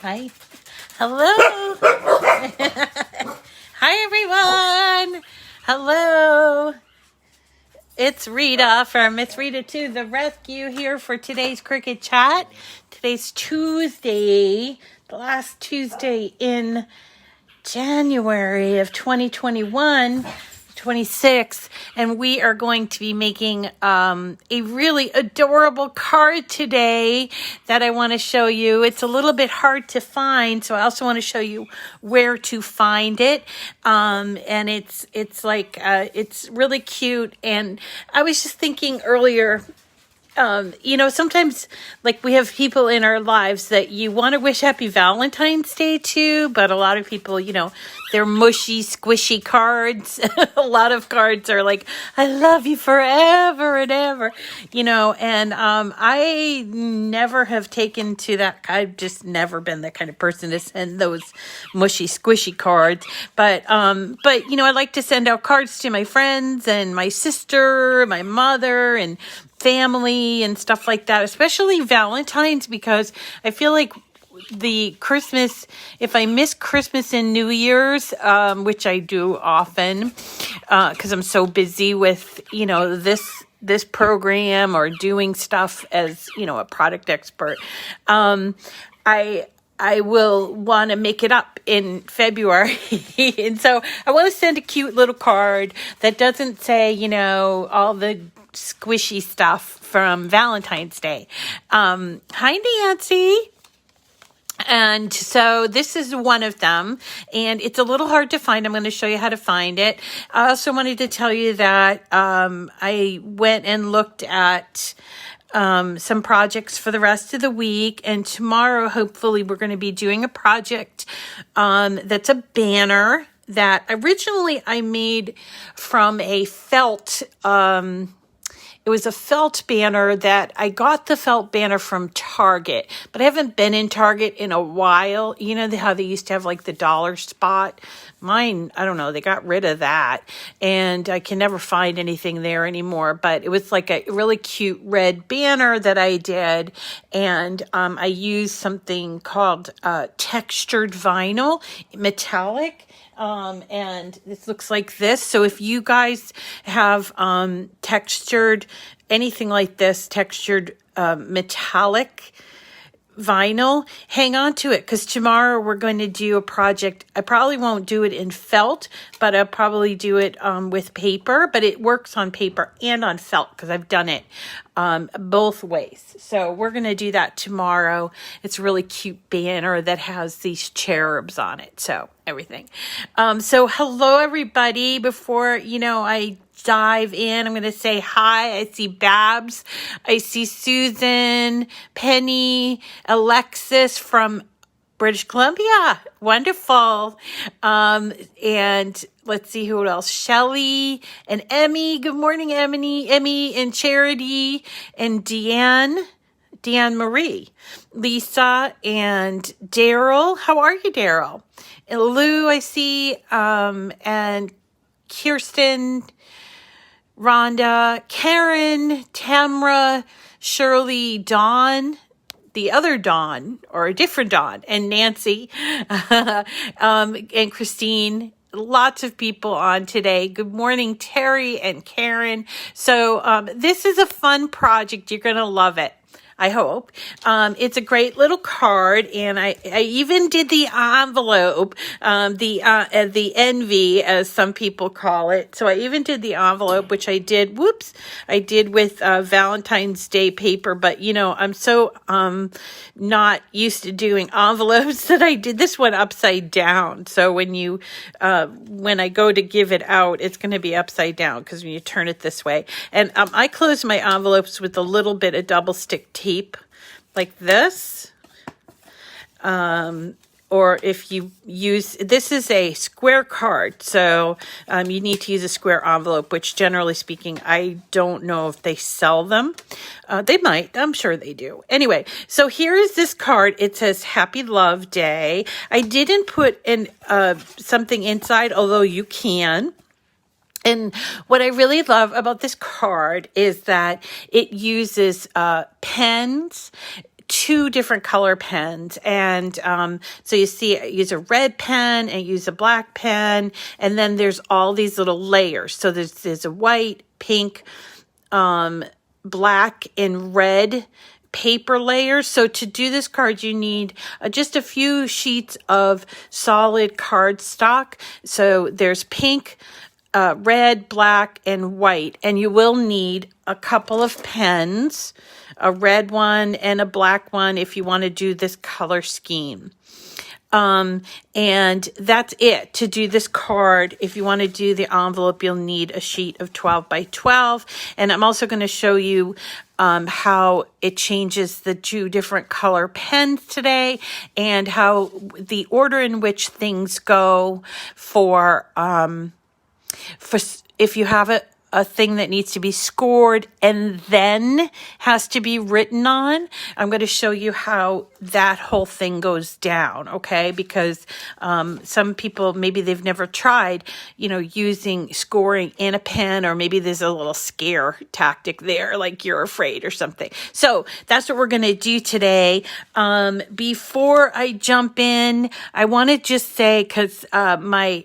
Hi. Hello. Hi, everyone. Hello. It's Rita from Miss Rita to the rescue here for today's Cricut Chat. Today's Tuesday, the last Tuesday in January of 2021. 26th, and we are going to be making a really adorable card today that I want to show you. It's a little bit hard to find, so I also want to show you where to find it. And it's really cute. And I was just thinking earlier, sometimes like we have people in our lives that you want to wish happy Valentine's Day to, but a lot of people, they're mushy, squishy cards. A lot of cards are like, I love you forever and ever, and I never have taken to that. I've just never been that kind of person to send those mushy, squishy cards. But I like to send out cards to my friends and my sister, my mother, and family and stuff like that, especially Valentine's, because I feel like the Christmas, if I miss Christmas and New Year's, which I do often, because I'm so busy with, this program or doing stuff as, a product expert, I will want to make it up in February. And so I want to send a cute little card that doesn't say, all the squishy stuff from Valentine's Day. Hi, Nancy. And so this is one of them, and it's a little hard to find. I'm going to show you how to find it. I also wanted to tell you that I went and looked at some projects for the rest of the week, and tomorrow hopefully we're going to be doing a project that's a banner that originally I made from a felt it was a felt banner that I got the felt banner from Target, but I haven't been in Target in a while. You know how they used to have like the dollar spot? Mine, I don't know, they got rid of that, and I can never find anything there anymore. But it was like a really cute red banner that I did, and I used something called textured vinyl, metallic. And this looks like this. So if you guys have textured anything like this, textured metallic vinyl, hang on to it, because tomorrow we're going to do a project. I probably won't do it in felt, but I'll probably do it with paper, but it works on paper and on felt because I've done it both ways. So we're going to do that tomorrow. It's a really cute banner that has these cherubs on it. So everything. So hello, everybody. Before, I dive in, I'm going to say hi. I see Babs. I see Susan, Penny, Alexis from British Columbia. Wonderful. And let's see who else. Shelly and Emmy. Good morning, Emmy and Charity and Deanne Marie, Lisa and Daryl. How are you, Daryl? And Lou, I see, and Kirsten, Rhonda, Karen, Tamra, Shirley, Dawn, the other Dawn, or a different Dawn, and Nancy, and Christine. Lots of people on today. Good morning, Terry and Karen. So this is a fun project. You're going to love it, I hope. It's a great little card, and I even did the envelope, the Envie, as some people call it. So I even did the envelope, which I did with Valentine's Day paper, but I'm so not used to doing envelopes that I did this one upside down. So when I go to give it out, it's going to be upside down, because when you turn it this way. And I close my envelopes with a little bit of double stick tape like this, or if you use, this is a square card, so you need to use a square envelope, which generally speaking, I don't know if they sell them. They might, I'm sure they do. Anyway, so here is this card. It says Happy Love Day. I didn't put in something inside, although you can. And what I really love about this card is that it uses pens 2 different color pens. And so you see, I use a red pen and use a black pen. And then there's all these little layers. So there's a white, pink, black, and red paper layers. So to do this card, you need just a few sheets of solid cardstock. So there's pink, red, black, and white. And you will need a couple of pens, a red one and a black one if you want to do this color scheme. And that's it to do this card. If you want to do the envelope, you'll need a sheet of 12 by 12. And I'm also going to show you how it changes the 2 different color pens today, and how the order in which things go for if you have a thing that needs to be scored and then has to be written on. I'm going to show you how that whole thing goes down, okay? Because some people, maybe they've never tried, using scoring in a pen, or maybe there's a little scare tactic there, like you're afraid or something. So that's what we're going to do today. Before I jump in, I want to just say, because my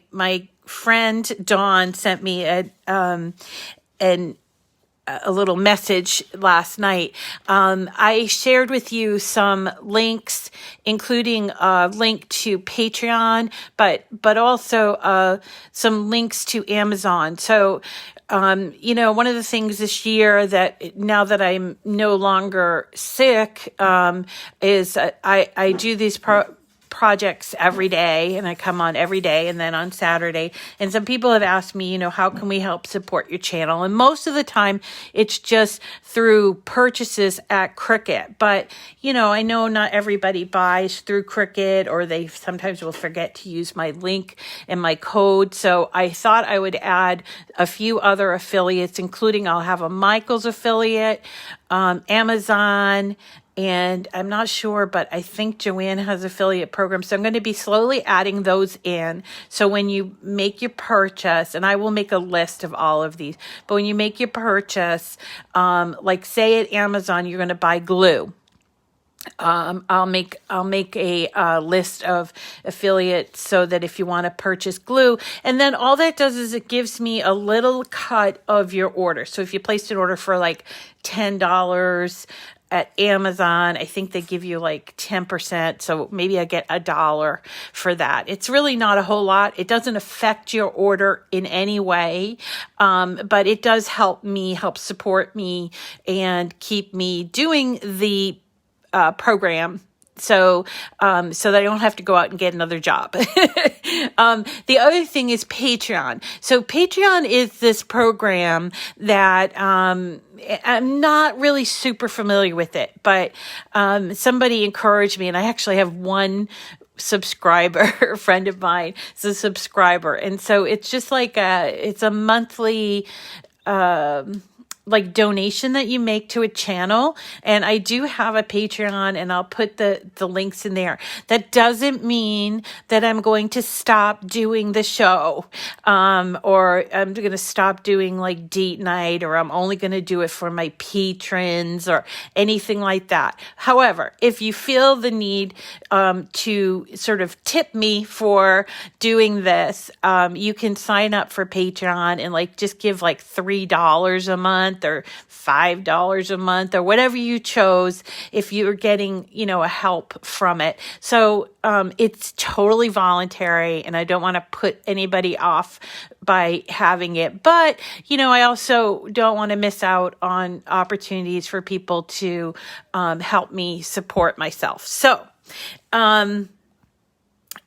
friend Dawn sent me a little message last night. I shared with you some links, including a link to Patreon, but also some links to Amazon. So one of the things this year, that now that I'm no longer sick, is I do these projects every day, and I come on every day and then on Saturday. And some people have asked me, how can we help support your channel? And most of the time it's just through purchases at Cricut. But, I know not everybody buys through Cricut, or they sometimes will forget to use my link and my code. So I thought I would add a few other affiliates, including I'll have a Michaels affiliate, Amazon, and I'm not sure, but I think Joanne has affiliate programs. So I'm going to be slowly adding those in. So when you make your purchase, and I will make a list of all of these, but when you make your purchase, like say at Amazon, you're going to buy glue. I'll make a list of affiliates so that if you want to purchase glue, and then all that does is it gives me a little cut of your order. So if you placed an order for like $10 at Amazon, I think they give you like 10%. So maybe I get $1 for that. It's really not a whole lot. It doesn't affect your order in any way. But it does help support me and keep me doing the program. So that I don't have to go out and get another job. The other thing is Patreon. So Patreon is this program that I'm not really super familiar with it, but somebody encouraged me, and I actually have one subscriber, a friend of mine is a subscriber. And so it's just like it's a monthly like donation that you make to a channel. And I do have a Patreon, and I'll put the links in there. That doesn't mean that I'm going to stop doing the show, or I'm going to stop doing like date night, or I'm only going to do it for my patrons or anything like that. However, if you feel the need to sort of tip me for doing this, you can sign up for Patreon and like just give like $3 a month or $5 a month or whatever you chose, if you're getting, a help from it. So it's totally voluntary, and I don't want to put anybody off by having it. But, I also don't want to miss out on opportunities for people to help me support myself. So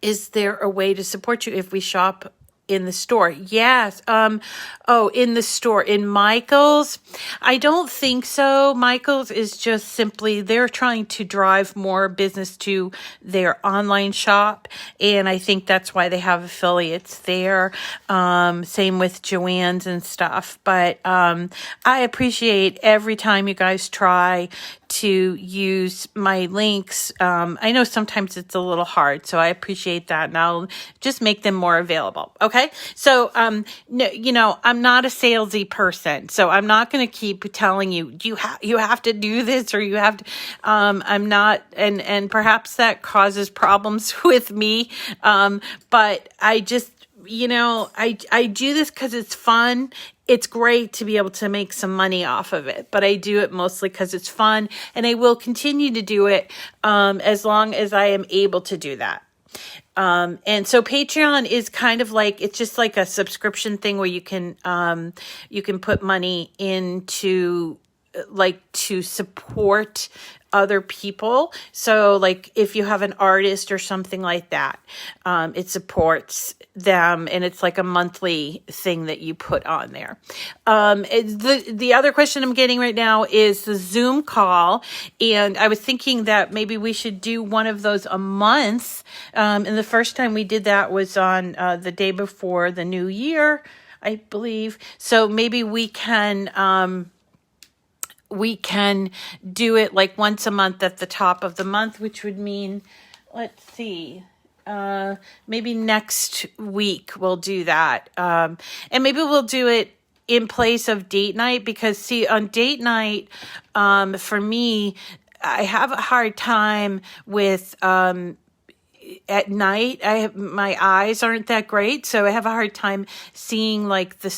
is there a way to support you if we shop in the store? Yes. In the store. In Michaels? I don't think so. Michaels is just simply, they're trying to drive more business to their online shop. And I think that's why they have affiliates there. Same with Joann's and stuff. But I appreciate every time you guys try to use my links. I know sometimes it's a little hard, so I appreciate that, and I'll just make them more available. Okay, so no, I'm not a salesy person, so I'm not going to keep telling you you have to do this or you have to. I'm not, and perhaps that causes problems with me. But I just, I do this because it's fun. It's great to be able to make some money off of it, but I do it mostly because it's fun, and I will continue to do it as long as I am able to do that. And so Patreon is kind of like, it's just like a subscription thing where you can put money into, like, to support other people. So like if you have an artist or something like that, it supports them, and it's like a monthly thing that you put on there. The other question I'm getting right now is the Zoom call, and I was thinking that maybe we should do one of those a month. And the first time we did that was on the day before the new year, I believe. So maybe we can do it like once a month at the top of the month, which would mean, let's see, maybe next week we'll do that. And maybe we'll do it in place of date night, because see, on date night, for me, I have a hard time with, at night, my eyes aren't that great, so I have a hard time seeing like the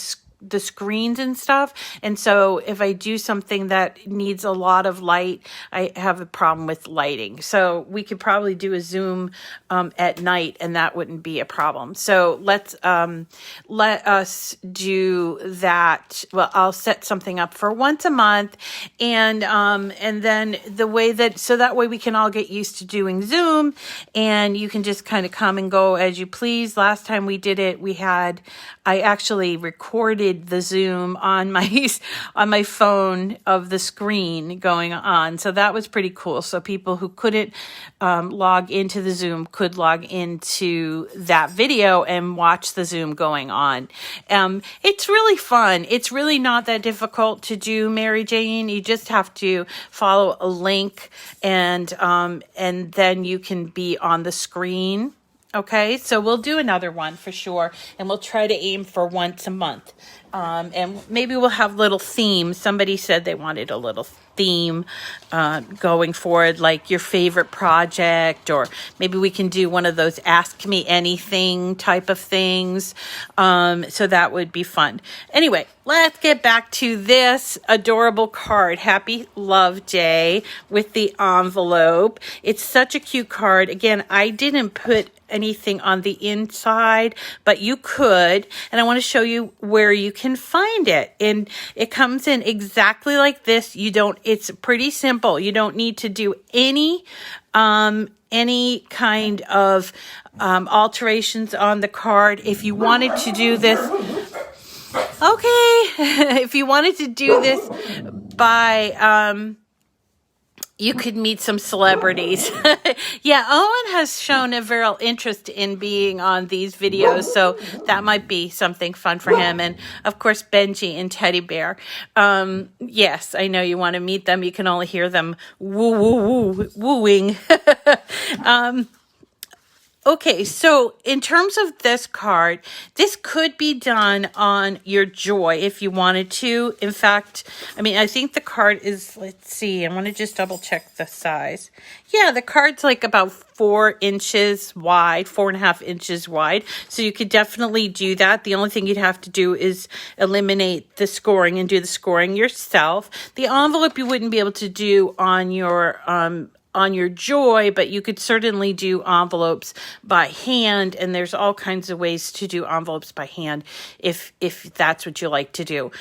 screens and stuff. And so if I do something that needs a lot of light, I have a problem with lighting. So we could probably do a Zoom at night, and that wouldn't be a problem. So let us do that. Well, I'll set something up for once a month, and then so that way we can all get used to doing Zoom, and you can just kind of come and go as you please. Last time we did it, I actually recorded the Zoom on my phone of the screen going on. So that was pretty cool. So people who couldn't log into the Zoom could log into that video and watch the Zoom going on. It's really fun. It's really not that difficult to do, Mary Jane. You just have to follow a link, and then you can be on the screen. Okay, so we'll do another one for sure, and we'll try to aim for once a month. And maybe we'll have little themes. Somebody said they wanted a little theme going forward, like your favorite project, or maybe we can do one of those Ask Me Anything type of things. So that would be fun. Anyway, let's get back to this adorable card. Happy Love Day with the envelope. It's such a cute card. Again, I didn't put anything on the inside, but you could, and I want to show you where you can find it. And it comes in exactly like this. It's pretty simple. You don't need to do any kind of alterations on the card. If you wanted to do this, if you wanted to do this by you could meet some celebrities. Yeah, Owen has shown a real interest in being on these videos, so that might be something fun for him. And, of course, Benji and Teddy Bear. Yes, I know you want to meet them. You can only hear them wooing. Okay, so in terms of this card, this could be done on your Joy if you wanted to. In fact, I think the card is, let's see, I want to just double check the size. Yeah, the card's like about 4 inches wide, 4.5 inches wide. So you could definitely do that. The only thing you'd have to do is eliminate the scoring and do the scoring yourself. The envelope you wouldn't be able to do on your Joy, but you could certainly do envelopes by hand, and there's all kinds of ways to do envelopes by hand if that's what you like to do.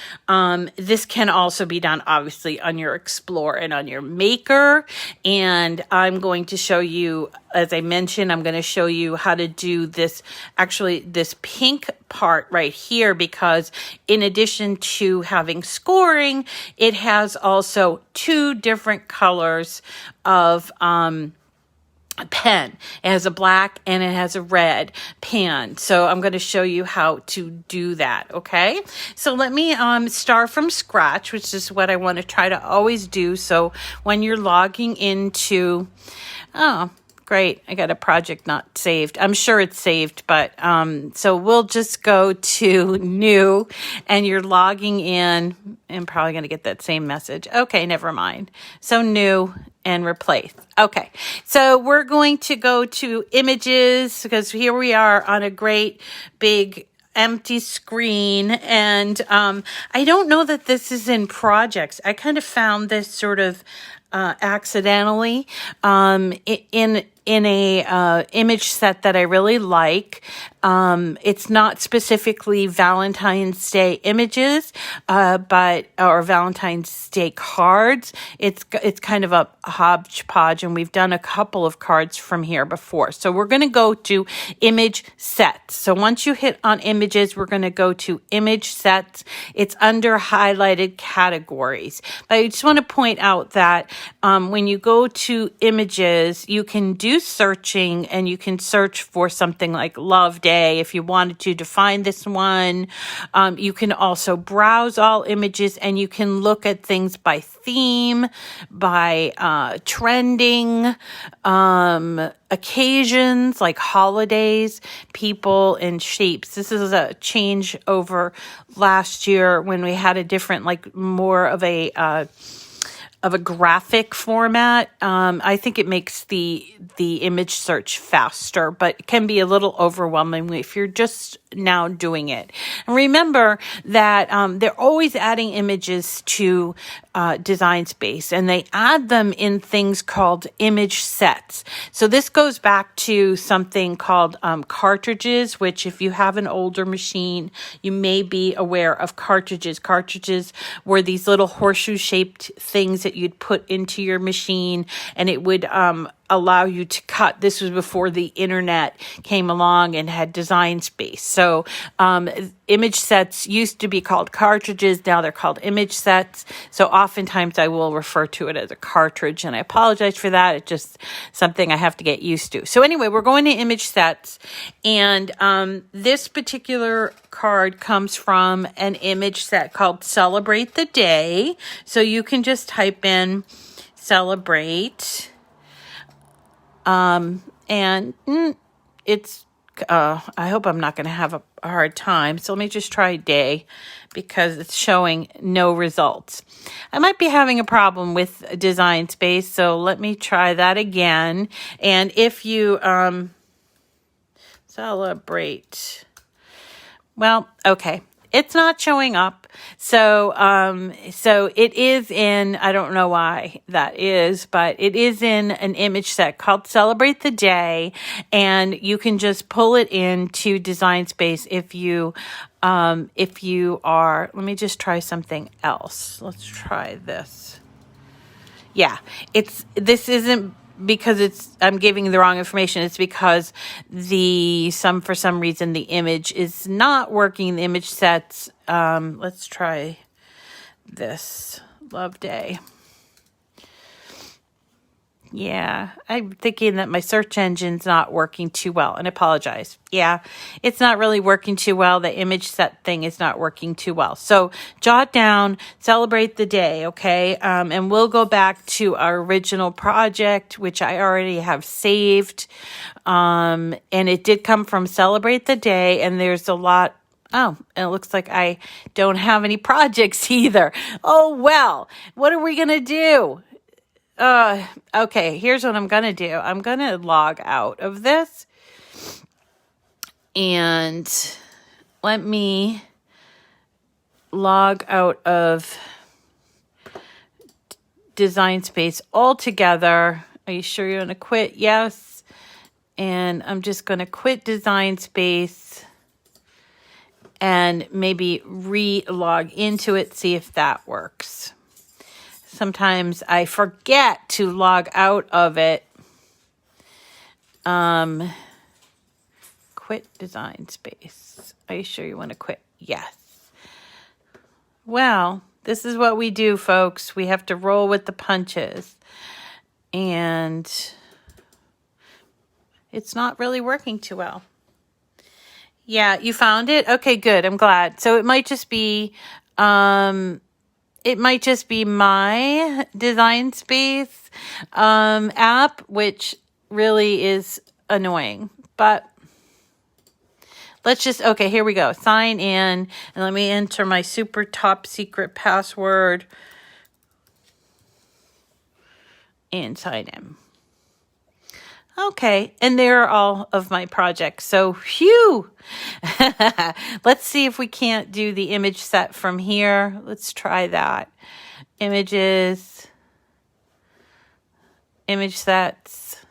This can also be done obviously on your Explorer and on your Maker, and I'm going to show you, as I mentioned, I'm going to show you how to do this pink part right here, because in addition to having scoring, it has also 2 different colors of pen. It has a black and it has a red pen. So I'm going to show you how to do that. Okay. So let me start from scratch, which is what I want to try to always do. So when you're logging into, oh, great. I got a project not saved. I'm sure it's saved, but so we'll just go to new and you're logging in. I'm probably going to get that same message. Okay, never mind. So new and replace. Okay, so we're going to go to images because here we are on a great big empty screen. And I don't know that this is in projects. I kind of found this sort of accidentally in a image set that I really like. It's not specifically Valentine's Day images, or Valentine's Day cards. It's kind of a hodgepodge, and we've done a couple of cards from here before. So we're going to go to image sets. So once you hit on images, we're going to go to image sets. It's under highlighted categories. But I just want to point out that when you go to images, you can do searching and you can search for something like Love Day if you wanted to find this one. You can also browse all images and you can look at things by theme, by trending, occasions like holidays, people, and shapes. This is a change over last year when we had a different, like more of a graphic format. I think it makes the image search faster, but it can be a little overwhelming if you're just now doing it. And remember that they're always adding images to Design Space, and they add them in things called image sets. So this goes back to something called cartridges, which if you have an older machine, you may be aware of cartridges. Cartridges were these little horseshoe-shaped things that you'd put into your machine, and it would allow you to cut. This was before the internet came along and had Design Space. So image sets used to be called cartridges. Now they're called image sets. So oftentimes I will refer to it as a cartridge, and I apologize for that. It's just something I have to get used to. So anyway, we're going to image sets, and this particular card comes from an image set called Celebrate the Day. So you can just type in celebrate. And it's, I hope I'm not going to have a hard time. So let me just try day because it's showing no results. I might be having a problem with Design Space. So let me try that again. And if you, celebrate, well, okay. It's not showing up. So it is in, I don't know why that is, but it is in an image set called Celebrate the Day. And you can just pull it into Design Space if you are, let me just try something else. Let's try this. Yeah, this isn't because I'm giving the wrong information. It's because for some reason the image is not working. The image sets, let's try this, Love Day. Yeah, I'm thinking that my search engine's not working too well, and I apologize. Yeah, it's not really working too well. The image set thing is not working too well. So jot down, celebrate the day, okay? And we'll go back to our original project, which I already have saved. And it did come from Celebrate the Day, and there's a lot. Oh, and it looks like I don't have any projects either. Oh, well, what are we going to do? Okay, here's what I'm going to do. I'm going to log out of this. And let me log out of Design Space altogether. Are you sure you want to quit? Yes. And I'm just going to quit Design Space and maybe re-log into it, see if that works. Sometimes I forget to log out of it. Quit Design Space. Are you sure you want to quit? Yes. Well, this is what we do, folks. We have to roll with the punches. And It's not really working too well. Yeah, you found it? Okay, good. I'm glad. So it might just be my Design Space app, which really is annoying. But let's just, okay, here we go. Sign in, and let me enter my super top secret password and sign in. Okay, and there are all of my projects. So, phew! Let's see if we can't do the image set from here. Let's try that. Images, image sets,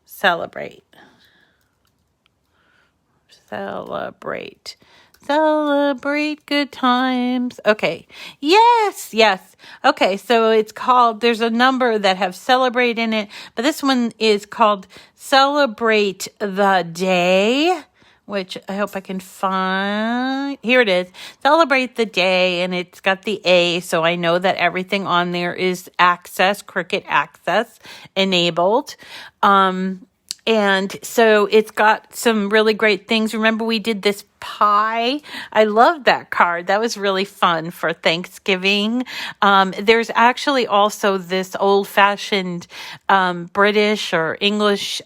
celebrate. Celebrate good times. Okay. Yes. Okay. So it's called, there's a number that have celebrate in it, but this one is called Celebrate the Day, which I hope I can find. Here it is. Celebrate the Day, and it's got the A, so I know that everything on there is Cricut Access enabled. And so it's got some really great things. Remember, we did this pie. I love that card. That was really fun for Thanksgiving. There's actually also this old-fashioned British or English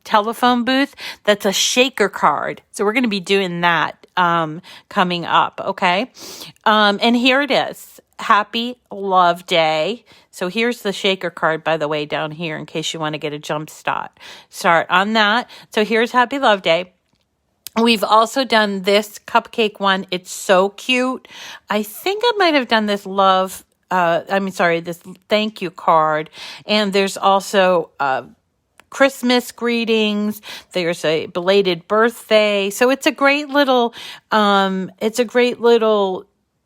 telephone booth that's a shaker card. So we're going to be doing that coming up, okay? And here it is. Happy Love Day. So here's the shaker card, by the way, down here in case you want to get a jump start on that. So here's Happy Love Day. We've also done this cupcake one. It's so cute. I think I might have done this this thank you card. And there's also Christmas greetings. There's a belated birthday. So it's a great little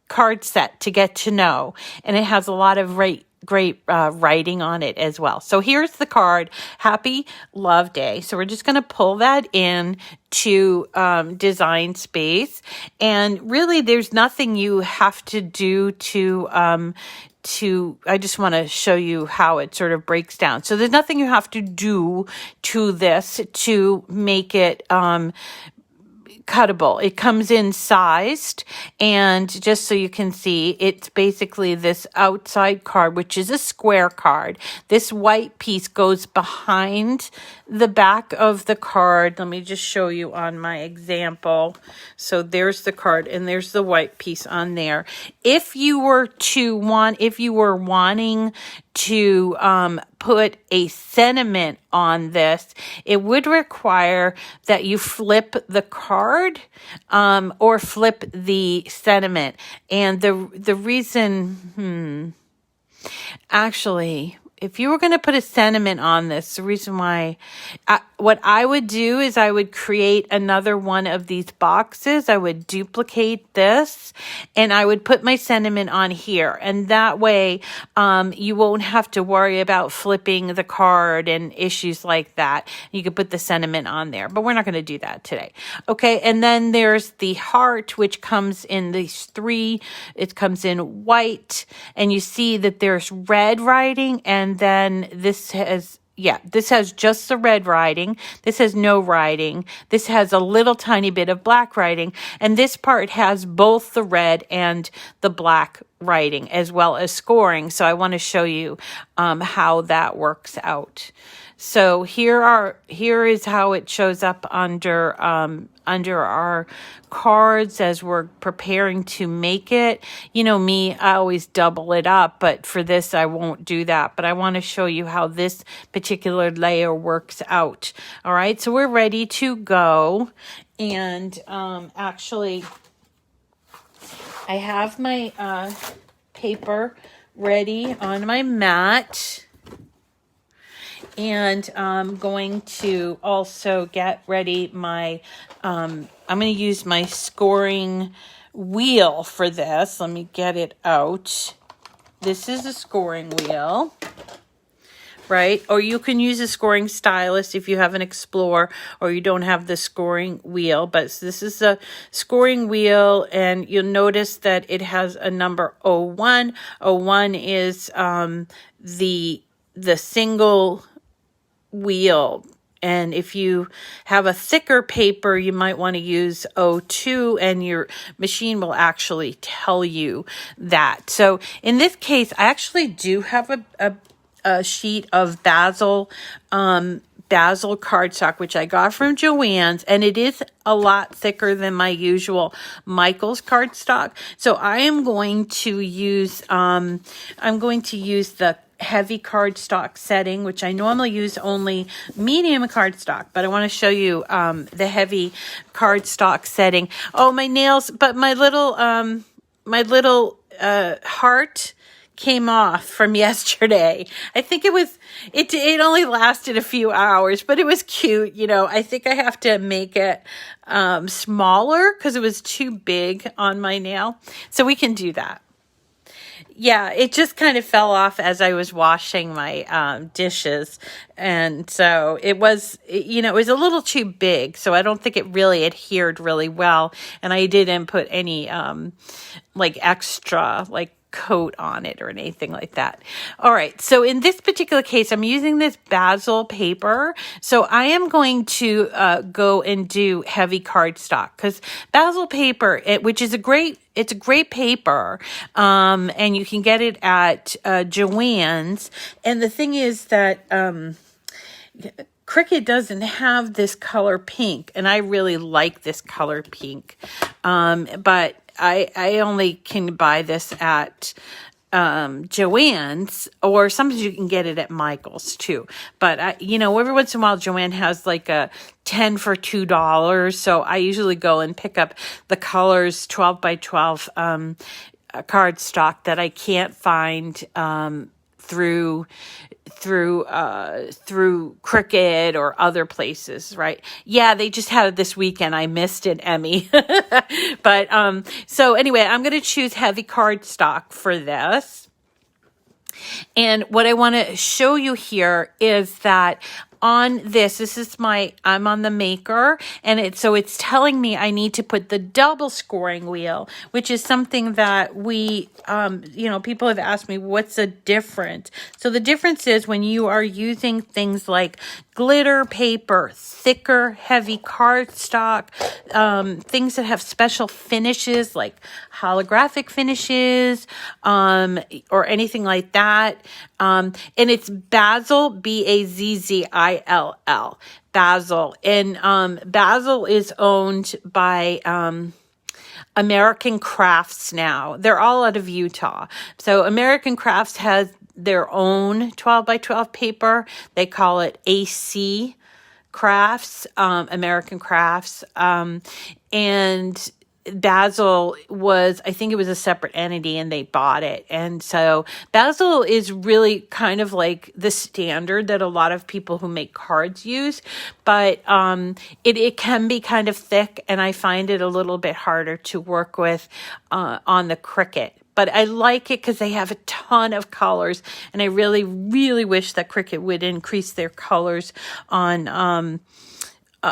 card set to get to know, and it has a lot of great writing on it as well. So here's the card, Happy Love Day. So we're just going to pull that in to Design Space, and really there's nothing you have to do I just want to show you how it sort of breaks down. So there's nothing you have to do to this to make it cuttable. It comes in sized, and just so you can see, it's basically this outside card, which is a square card. This white piece goes behind the back of the card. Let me just show you on my example. So there's the card, and there's the white piece on there. If you were wanting to put a sentiment on this, it would require that you flip the card or flip the sentiment. And the reason, actually, if you were going to put a sentiment on this, the reason why, what I would do is I would create another one of these boxes. I would duplicate this, and I would put my sentiment on here. And that way, you won't have to worry about flipping the card and issues like that. You could put the sentiment on there, but we're not going to do that today. Okay, and then there's the heart, which comes in these three. It comes in white, and you see that there's red writing, and then this has just the red writing. This has no writing. This has a little tiny bit of black writing. And this part has both the red and the black writing, as well as scoring. So I want to show you how that works out. So here is how it shows up under our cards as we're preparing to make it. You know me, I always double it up, but for this I won't do that. But I want to show you how this particular layer works out. All right, so we're ready to go. And actually, I have my paper ready on my mat. And I'm going to also get ready my, I'm going to use my scoring wheel for this. Let me get it out. This is a scoring wheel, right? Or you can use a scoring stylus if you have an Explorer or you don't have the scoring wheel. But this is a scoring wheel, and you'll notice that it has a number 01. 01 is the single wheel, And if you have a thicker paper, you might want to use 02, and your machine will actually tell you that. So in this case, I actually do have a sheet of basil cardstock, which I got from Joann's, and it is a lot thicker than my usual Michael's cardstock. So I am going to use the heavy cardstock setting, which I normally use only medium cardstock, but I want to show you the heavy cardstock setting. Oh, my nails, but my little heart came off from yesterday. I think it only lasted a few hours, but it was cute. You know, I think I have to make it smaller because it was too big on my nail. So we can do that. Yeah, it just kind of fell off as I was washing my dishes. And so it was, you know, it was a little too big. So I don't think it really adhered really well. And I didn't put any extra coat on it or anything like that. All right. So in this particular case, I'm using this basil paper. So I am going to go and do heavy cardstock because basil paper, which is it's a great paper. And you can get it at Joann's. And the thing is that Cricut doesn't have this color pink, and I really like this color pink. But I only can buy this at Joann's, or sometimes you can get it at Michael's too. But every once in a while Joann has like a 10 for $2. So I usually go and pick up the colors 12 by 12 cardstock that I can't find through Cricut or other places, right? Yeah, they just had it this weekend. I missed it, Emmy. But so anyway, I'm going to choose heavy cardstock for this. And what I want to show you here is that on this is I'm on the maker, and it's telling me I need to put the double scoring wheel, which is something that we, people have asked me, what's the difference? So the difference is when you are using things like glitter paper, thicker, heavy cardstock, things that have special finishes like holographic finishes, or anything like that. And it's Basil, Bazzil, Basil. And Basil is owned by American Crafts now. They're all out of Utah. So American Crafts has their own 12 by 12 paper. They call it AC Crafts, American Crafts. And Basil I think it was a separate entity, and they bought it. And so Basil is really kind of like the standard that a lot of people who make cards use, but it can be kind of thick, and I find it a little bit harder to work with on the Cricut. But I like it because they have a ton of colors, and I really, really wish that Cricut would increase their colors on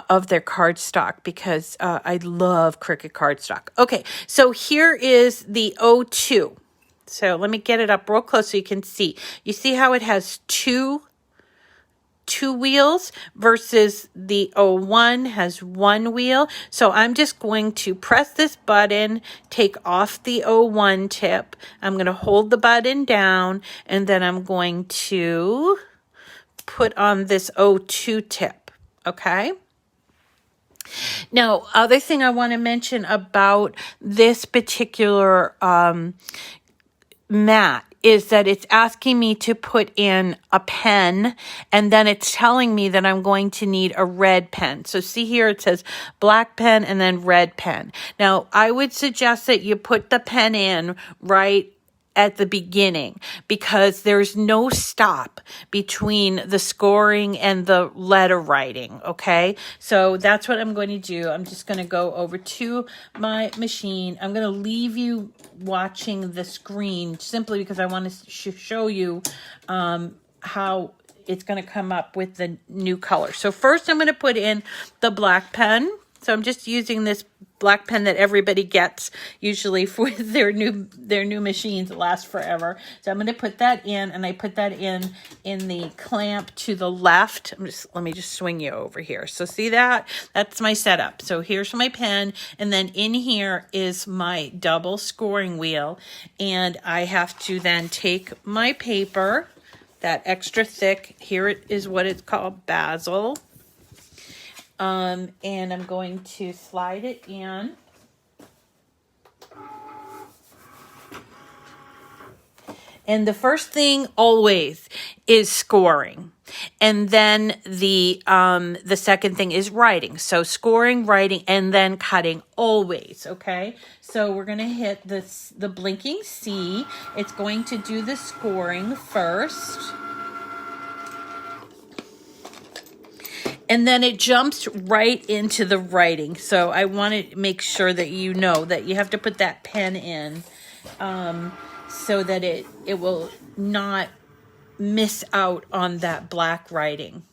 of their cardstock, because I love Cricut cardstock. Okay, so here is the 02. So let me get it up real close so you can see. You see how it has two wheels versus the 01 has one wheel. So I'm just going to press this button, take off the 01 tip. I'm going to hold the button down, and then I'm going to put on this 02 tip. Okay. Now, other thing I want to mention about this particular mat is that it's asking me to put in a pen, and then it's telling me that I'm going to need a red pen. So see here, it says black pen and then red pen. Now, I would suggest that you put the pen in right at the beginning, because there's no stop between the scoring and the letter writing, okay? So that's what I'm going to do. I'm just going to go over to my machine. I'm going to leave you watching the screen simply because I want to show you how it's going to come up with the new color. So first I'm going to put in the black pen. So I'm just using this black pen that everybody gets usually for their new machines. It lasts forever. So I'm going to put that in, and I put that in the clamp to the left. Let me just swing you over here. So see that? That's my setup. So here's my pen, and then in here is my double scoring wheel, and I have to then take my paper, that extra thick, here it is what it's called, basil. And I'm going to slide it in. And the first thing always is scoring. And then the second thing is writing. So scoring, writing, and then cutting always, okay? So we're going to hit the blinking C. It's going to do the scoring first. And then it jumps right into the writing. So I want to make sure that you know that you have to put that pen in so that it will not miss out on that black writing.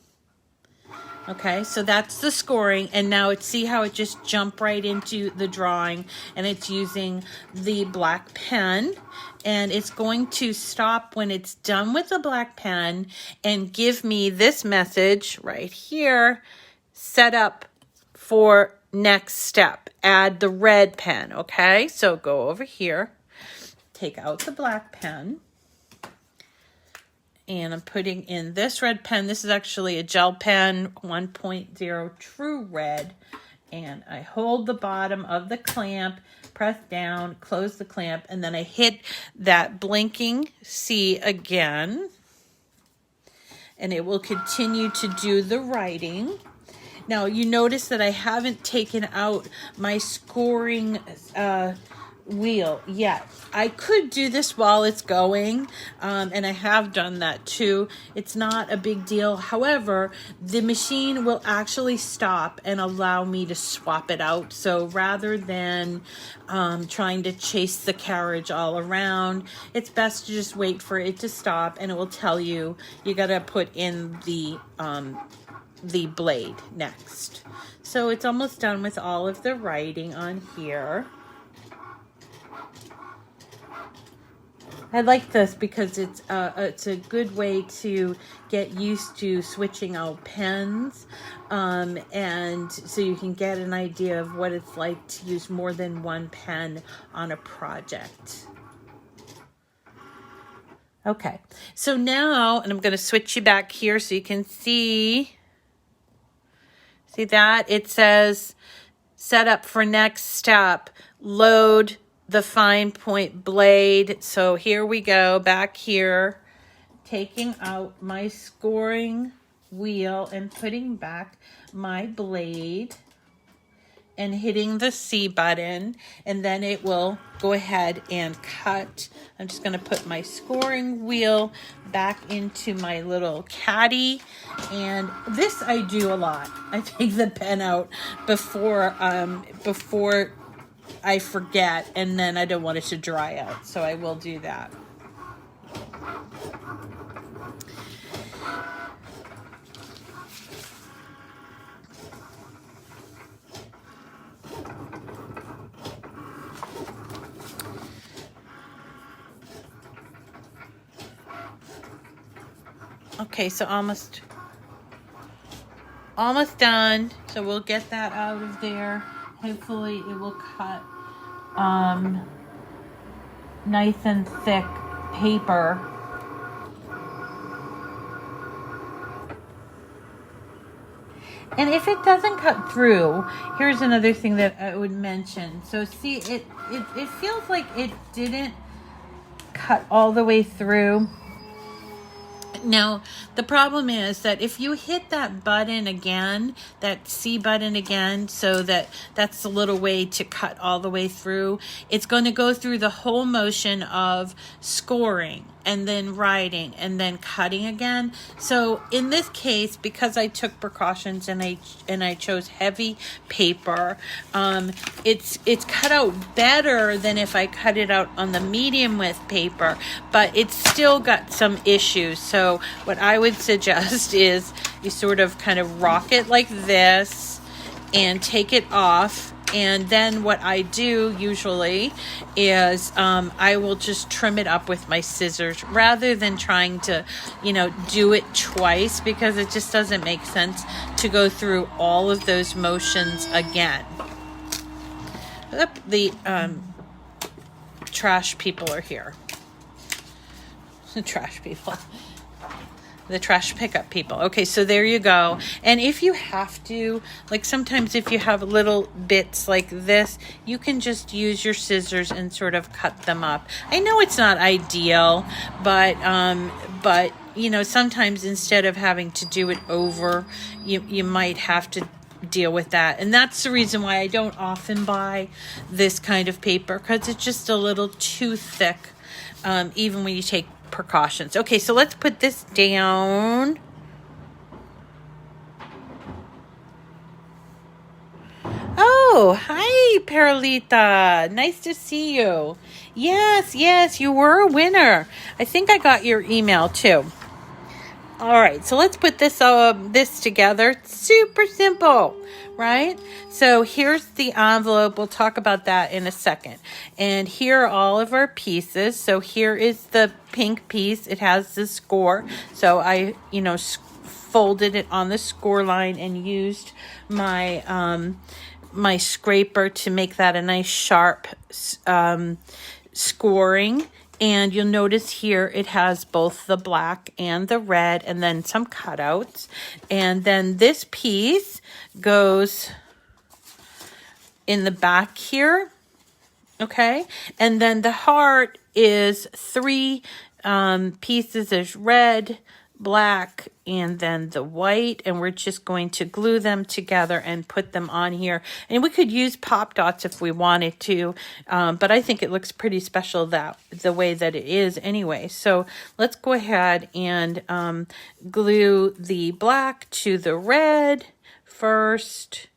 Okay, so that's the scoring. And now see how it just jumped right into the drawing, and it's using the black pen. And it's going to stop when it's done with the black pen and give me this message right here, set up for next step, add the red pen, okay? So go over here, take out the black pen, and I'm putting in this red pen. This is actually a gel pen, 1.0 True Red, and I hold the bottom of the clamp, press down, close the clamp, and then I hit that blinking C again, and it will continue to do the writing. Now you notice that I haven't taken out my scoring wheel yet. I could do this while it's going, and I have done that too. It's not a big deal. However, the machine will actually stop and allow me to swap it out. So rather than trying to chase the carriage all around, it's best to just wait for it to stop, and it will tell you got to put in the blade next. So it's almost done with all of the writing on here. I like this because it's a good way to get used to switching out pens, and so you can get an idea of what it's like to use more than one pen on a project. Okay, so now, and I'm going to switch you back here so you can see that? It says set up for next step, load the fine point blade. So here we go, back here, taking out my scoring wheel and putting back my blade and hitting the C button, and then it will go ahead and cut. I'm just going to put my scoring wheel back into my little caddy, and this I do a lot. I take the pen out before I forget, and then I don't want it to dry out, so I will do that. Okay, so almost done. So we'll get that out of there. Hopefully it will cut nice and thick paper. And if it doesn't cut through, here's another thing that I would mention. So see, it feels like it didn't cut all the way through. Now, the problem is that if you hit that button again, that C button again, so that's the little way to cut all the way through, it's going to go through the whole motion of scoring and then writing and then cutting again. So in this case, because I took precautions and I chose heavy paper, it's cut out better than if I cut it out on the medium width paper, but it's still got some issues. So what I would suggest is you sort of kind of rock it like this and take it off And then what I do usually is I will just trim it up with my scissors rather than trying to, do it twice, because it just doesn't make sense to go through all of those motions again. Oop, the trash people are here. The trash people. The trash pickup people. Okay, so there you go. And if you have to, like sometimes if you have little bits like this, you can just use your scissors and sort of cut them up. I know it's not ideal, but sometimes instead of having to do it over, you might have to deal with that. And that's the reason why I don't often buy this kind of paper, because it's just a little too thick, even when you take precautions. Okay, so let's put this down. Oh, hi, Perlita. Nice to see you. Yes, you were a winner. I think I got your email too. All right, so let's put this together. It's super simple, right? So here's the envelope. We'll talk about that in a second. And here are all of our pieces. So here is the pink piece. It has the score. So I, folded it on the score line and used my my scraper to make that a nice sharp scoring. And you'll notice here it has both the black and the red, and then some cutouts. And then this piece goes in the back here, okay? And then the heart is 3 pieces. There's red, black, and then the white, and we're just going to glue them together and put them on here. And we could use pop dots if we wanted to, but I think it looks pretty special the way that it is anyway. So let's go ahead and glue the black to the red first.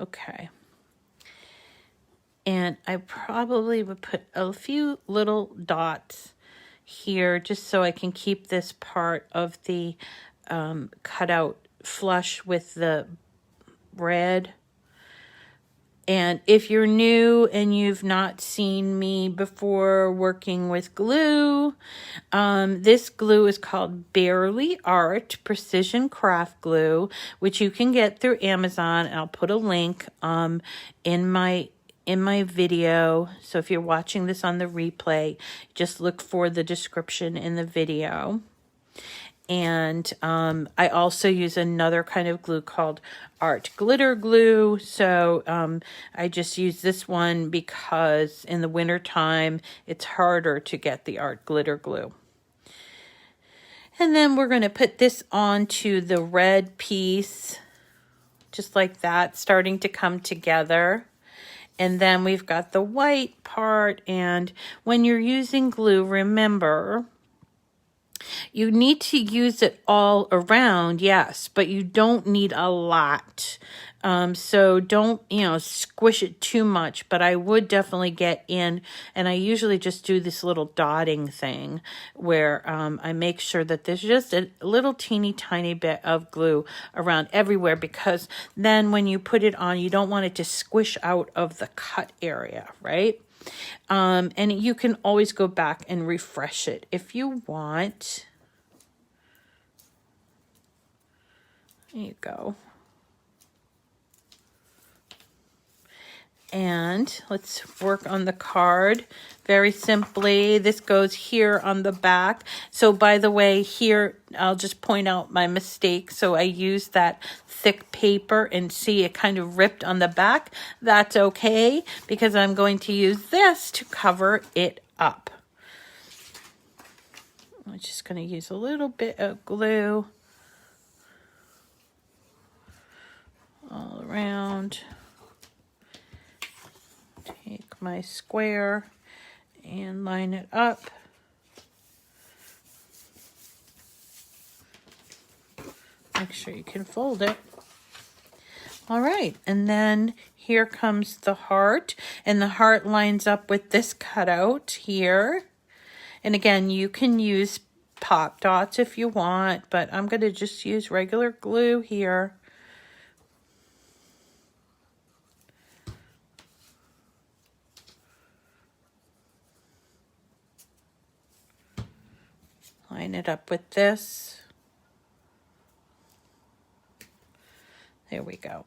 Okay. And I probably would put a few little dots here just so I can keep this part of the cutout flush with the red. And if you're new and you've not seen me before working with glue, this glue is called Barely Art Precision Craft Glue, which you can get through Amazon. I'll put a link in my video. So if you're watching this on the replay, just look for the description in the video. And I also use another kind of glue called Art Glitter Glue. So I just use this one because in the winter time, it's harder to get the Art Glitter Glue. And then we're going to put this onto the red piece, just like that, starting to come together. And then we've got the white part. And when you're using glue, remember, you need to use it all around, yes, but you don't need a lot. So don't, squish it too much, but I would definitely get in, and I usually just do this little dotting thing where I make sure that there's just a little teeny tiny bit of glue around everywhere, because then when you put it on, you don't want it to squish out of the cut area, right? And you can always go back and refresh it if you want. There you go. And let's work on the card very simply. This goes here on the back. So by the way, here, I'll just point out my mistake. So I used that thick paper and see it kind of ripped on the back. That's okay, because I'm going to use this to cover it up. I'm just going to use a little bit of glue all around. Take my square and line it up. Make sure you can fold it. All right, and then here comes the heart, and the heart lines up with this cutout here. And again, you can use pop dots if you want, but I'm going to just use regular glue here. Line it up with this. There we go.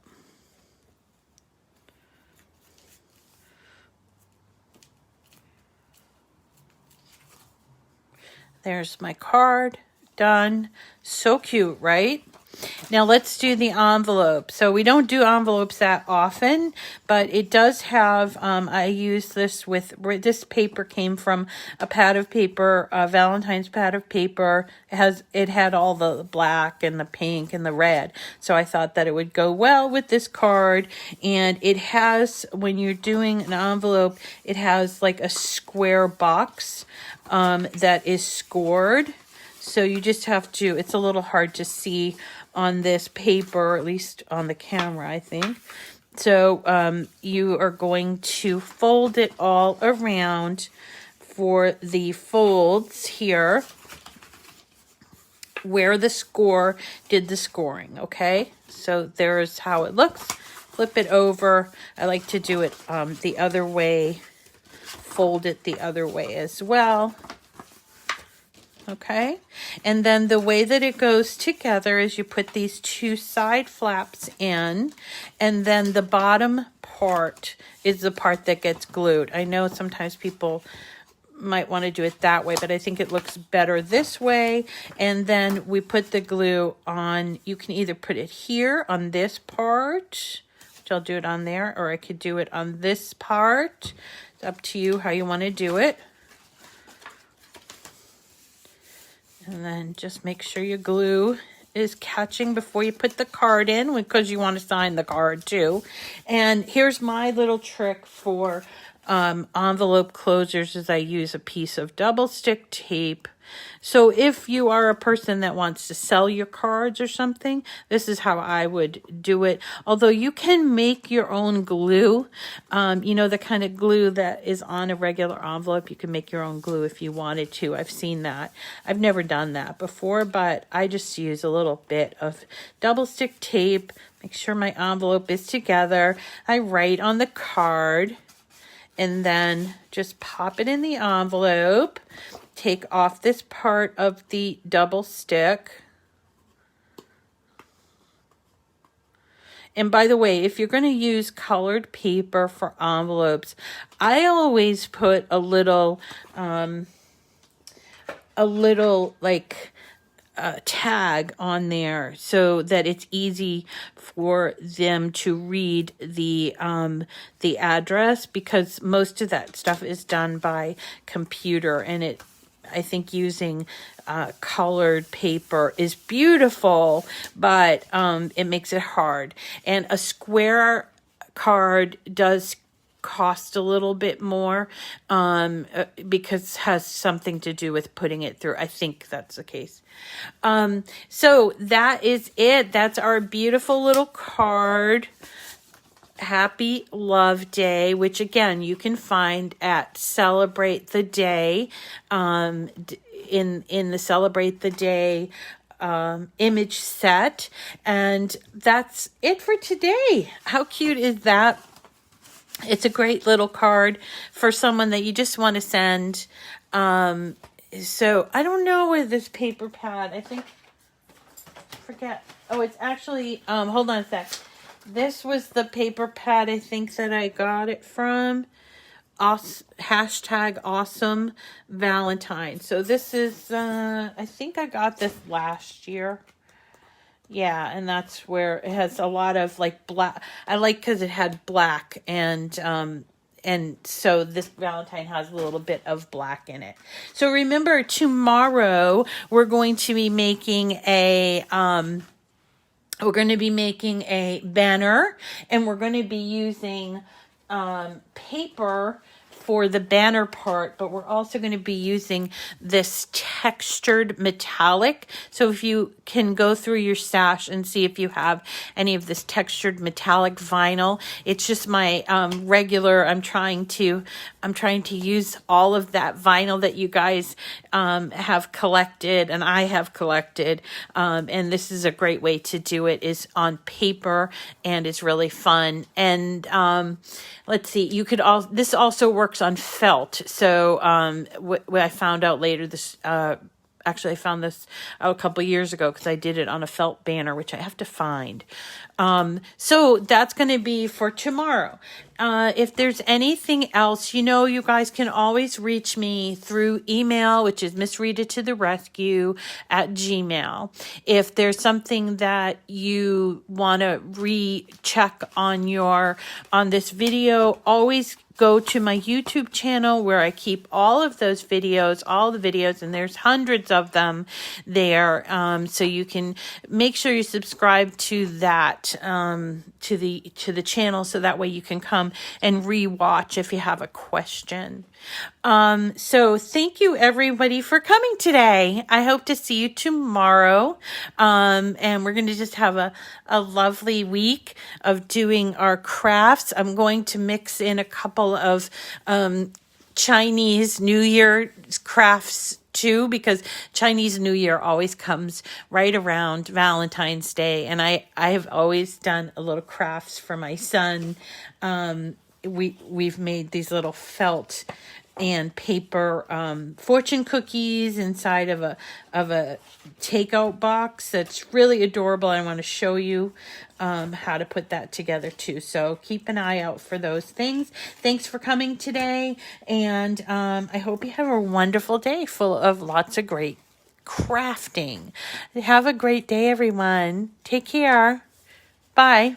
There's my card. Done. So cute, right? Now let's do the envelope. So we don't do envelopes that often, but it does have, I use this with, this paper came from a pad of paper, a Valentine's pad of paper. It had all the black and the pink and the red. So I thought that it would go well with this card. And it has, when you're doing an envelope, it has like a square box that is scored. So you just have to, it's a little hard to see on this paper, at least on the camera, I think. So you are going to fold it all around for the folds here where the score did the scoring, okay? So there's how it looks. Flip it over. I like to do it the other way, fold it the other way as well. Okay, and then the way that it goes together is you put these two side flaps in, and then the bottom part is the part that gets glued. I know sometimes people might want to do it that way, but I think it looks better this way. And then we put the glue on. You can either put it here on this part, which I'll do it on there, or I could do it on this part. It's up to you how you want to do it. And then just make sure your glue is catching before you put the card in, because you want to sign the card too. And here's my little trick for envelope closers is I use a piece of double stick tape. So if you are a person that wants to sell your cards or something, this is how I would do it. Although you can make your own glue, you know, the kind of glue that is on a regular envelope, you can make your own glue if you wanted to. I've seen that. I've never done that before, but I just use a little bit of double stick tape. Make sure my envelope is together. I write on the card and then just pop it in the envelope. Take off this part of the double stick. And by the way, if you're going to use colored paper for envelopes, I always put a little like tag on there so that it's easy for them to read the address, because most of that stuff is done by computer, and I think using colored paper is beautiful, but it makes it hard. And a square card does cost a little bit more because it has something to do with putting it through. I think that's the case. So that is it. That's our beautiful little card. Happy Love Day, which again you can find at Celebrate the Day, in the Celebrate the Day image set. And that's it for today. How cute is that? It's a great little card for someone that you just want to send. So I don't know where this paper pad, forget. Oh, it's actually, hold on a sec. This was the paper pad, I think, that I got it from. Hashtag awesome Valentine. So this is, I think I got this last year. Yeah, and that's where it has a lot of like black. I like because it had black, and so this Valentine has a little bit of black in it. So remember, tomorrow we're going to be making a banner, and we're going to be using paper for the banner part, but we're also going to be using this textured metallic. So if you can go through your stash and see if you have any of this textured metallic vinyl, it's just my regular. I'm trying to use all of that vinyl that you guys have collected and I have collected, and this is a great way to do it, is on paper, and it's really fun. And let's see, you could this also works on felt. So what I found out later, this actually I found this out a couple years ago because I did it on a felt banner, which I have to find. So that's going to be for tomorrow. If there's anything else, you guys can always reach me through email, which is missritatotherescue@gmail. If there's something that you want to recheck on this video, always go to my YouTube channel where I keep all of those videos, and there's hundreds of them there. So you can make sure you subscribe to that, to the channel, so that way you can come and rewatch if you have a question. So thank you everybody for coming today. I hope to see you tomorrow. And we're going to just have a lovely week of doing our crafts. I'm going to mix in a couple of, Chinese New Year crafts too, because Chinese New Year always comes right around Valentine's Day. And I have always done a little crafts for my son. We've made these little felt and paper fortune cookies inside of a takeout box that's really adorable. I want to show you how to put that together too. So keep an eye out for those things. Thanks for coming today, and I hope you have a wonderful day full of lots of great crafting. Have a great day, everyone. Take care. Bye.